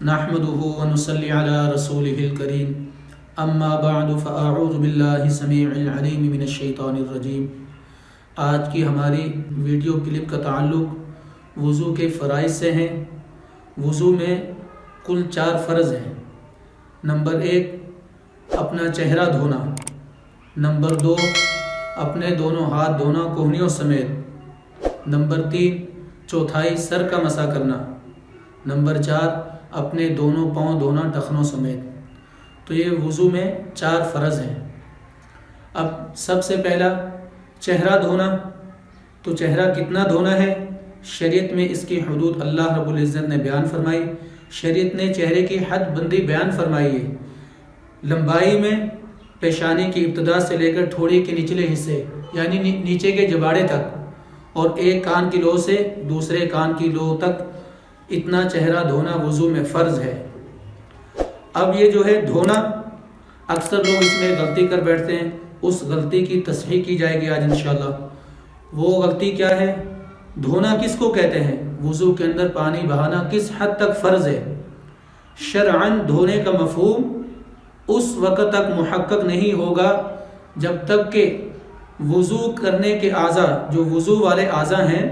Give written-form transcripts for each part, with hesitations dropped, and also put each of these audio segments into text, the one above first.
نحمده ونصلي على رسوله الكريم اما بعد فاعوذ باللہ السمیع العلیم من الشیطان الرجیم۔ آج کی ہماری ویڈیو کلپ کا تعلق وضو کے فرائض سے ہیں۔ وضو میں کل 4 فرض ہیں۔ نمبر 1 اپنا چہرہ دھونا، نمبر 2 اپنے دونوں ہاتھ دھونا کوہنیوں سمیت، نمبر 3 چوتھائی سر کا مسح کرنا، نمبر 4 اپنے دونوں پاؤں دھونا ٹخنوں سمیت۔ تو یہ وضو میں 4 فرض ہیں۔ اب سب سے پہلا چہرہ دھونا، تو چہرہ کتنا دھونا ہے؟ شریعت میں اس کی حدود اللہ رب العزت نے بیان فرمائی۔ شریعت نے چہرے کی حد بندی بیان فرمائی ہے۔ لمبائی میں پیشانی کی ابتدا سے لے کر ٹھوڑی کے نچلے حصے یعنی نیچے کے جباڑے تک، اور ایک کان کی لو سے دوسرے کان کی لو تک اتنا چہرہ دھونا وضو میں فرض ہے۔ اب یہ جو ہے دھونا، اکثر لوگ اس میں غلطی کر بیٹھتے ہیں، اس غلطی کی تصحیح کی جائے گی آج انشاءاللہ۔ وہ غلطی کیا ہے؟ دھونا کس کو کہتے ہیں؟ وضو کے اندر پانی بہانا کس حد تک فرض ہے؟ شرعاً دھونے کا مفہوم اس وقت تک محقق نہیں ہوگا جب تک کہ وضو کرنے کے اعضاء، جو وضو والے اعضاء ہیں،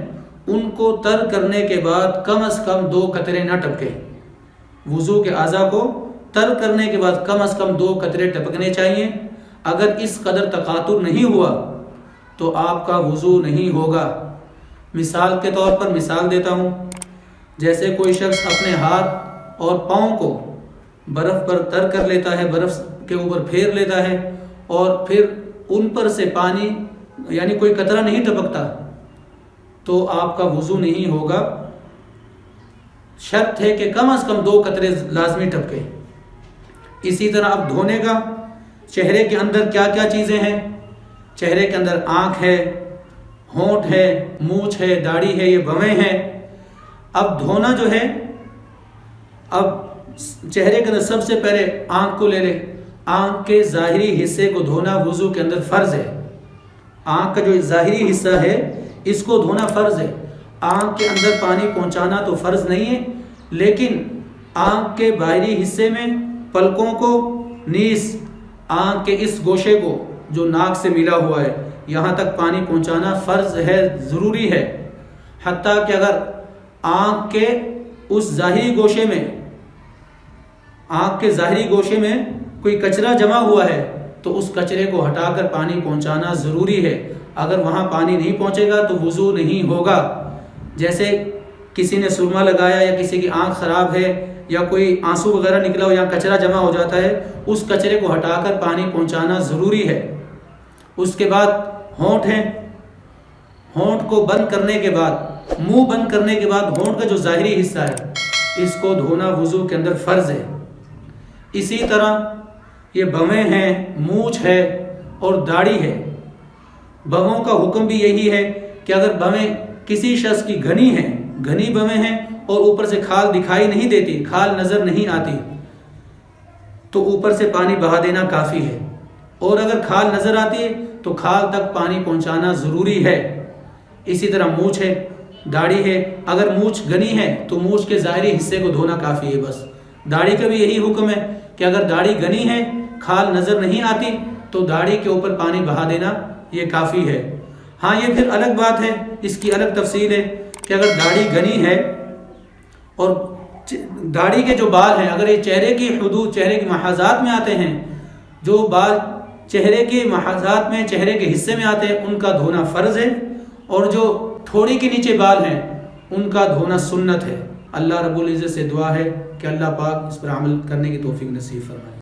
ان کو تر کرنے کے بعد کم از کم 2 قطرے نہ ٹپکے۔ وضو کے اعضاء کو تر کرنے کے بعد کم از کم 2 قطرے ٹپکنے چاہیے۔ اگر اس قدر تقاطر نہیں ہوا تو آپ کا وضو نہیں ہوگا۔ مثال کے طور پر مثال دیتا ہوں، جیسے کوئی شخص اپنے ہاتھ اور پاؤں کو برف پر تر کر لیتا ہے، برف کے اوپر پھیر لیتا ہے، اور پھر ان پر سے پانی یعنی کوئی قطرہ نہیں ٹپکتا، تو آپ کا وضو نہیں ہوگا۔ شرط ہے کہ کم از کم 2 قطرے لازمی ٹپکے۔ اسی طرح اب دھونے کا، چہرے کے اندر کیا کیا چیزیں ہیں؟ چہرے کے اندر آنکھ ہے، ہونٹ ہے، مونچھ ہے، داڑھی ہے، یہ بویں ہیں۔ اب دھونا جو ہے، اب چہرے کے اندر سب سے پہلے آنکھ کو لے لے۔ آنکھ کے ظاہری حصے کو دھونا وضو کے اندر فرض ہے۔ آنکھ کا جو ظاہری حصہ ہے اس کو دھونا فرض ہے۔ آنکھ کے اندر پانی پہنچانا تو فرض نہیں ہے، لیکن آنکھ کے باہری حصے میں پلکوں کو، نیز آنکھ کے اس گوشے کو جو ناک سے ملا ہوا ہے، یہاں تک پانی پہنچانا فرض ہے، ضروری ہے۔ حتیٰ کہ اگر آنکھ کے اس ظاہری گوشے میں، آنکھ کے ظاہری گوشے میں کوئی کچرا جمع ہوا ہے تو اس کچرے کو ہٹا کر پانی پہنچانا ضروری ہے۔ اگر وہاں پانی نہیں پہنچے گا تو وضو نہیں ہوگا۔ جیسے کسی نے سرما لگایا یا کسی کی آنکھ خراب ہے یا کوئی آنسو وغیرہ نکلا ہو یا کچرا جمع ہو جاتا ہے، اس کچرے کو ہٹا کر پانی پہنچانا ضروری ہے۔ اس کے بعد ہونٹ ہے۔ ہونٹ کو بند کرنے کے بعد، منہ بند کرنے کے بعد ہونٹ کا جو ظاہری حصہ ہے اس کو دھونا وضو کے اندر فرض ہے۔ اسی طرح یہ بویں ہیں، مونچھ ہے اور داڑھی ہے۔ بووں کا حکم بھی یہی ہے کہ اگر بویں کسی شخص کی گھنی ہیں، گھنی بویں ہیں اور اوپر سے کھال دکھائی نہیں دیتی، کھال نظر نہیں آتی، تو اوپر سے پانی بہا دینا کافی ہے، اور اگر کھال نظر آتی ہے تو کھال تک پانی پہنچانا ضروری ہے۔ اسی طرح مونچھ ہے، داڑھی ہے۔ اگر مونچھ گھنی ہے تو مونچھ کے ظاہری حصے کو دھونا کافی ہے بس۔ داڑھی کا بھی یہی حکم ہے کہ اگر داڑھی گھنی ہے، کھال نظر نہیں آتی، تو داڑھی کے اوپر پانی بہا دینا یہ کافی ہے۔ ہاں، یہ پھر الگ بات ہے، اس کی الگ تفصیل ہے کہ اگر داڑھی گھنی ہے اور داڑھی کے جو بال ہیں، اگر یہ چہرے کی حدود، چہرے کے محاذات میں آتے ہیں، جو بال چہرے کے محاذات میں، چہرے کے حصے میں آتے ہیں، ان کا دھونا فرض ہے، اور جو تھوڑی کے نیچے بال ہیں ان کا دھونا سنت ہے۔ اللہ رب العزت سے دعا ہے کہ اللہ پاک اس پر عمل کرنے کی توفیق نصیب فرمائے۔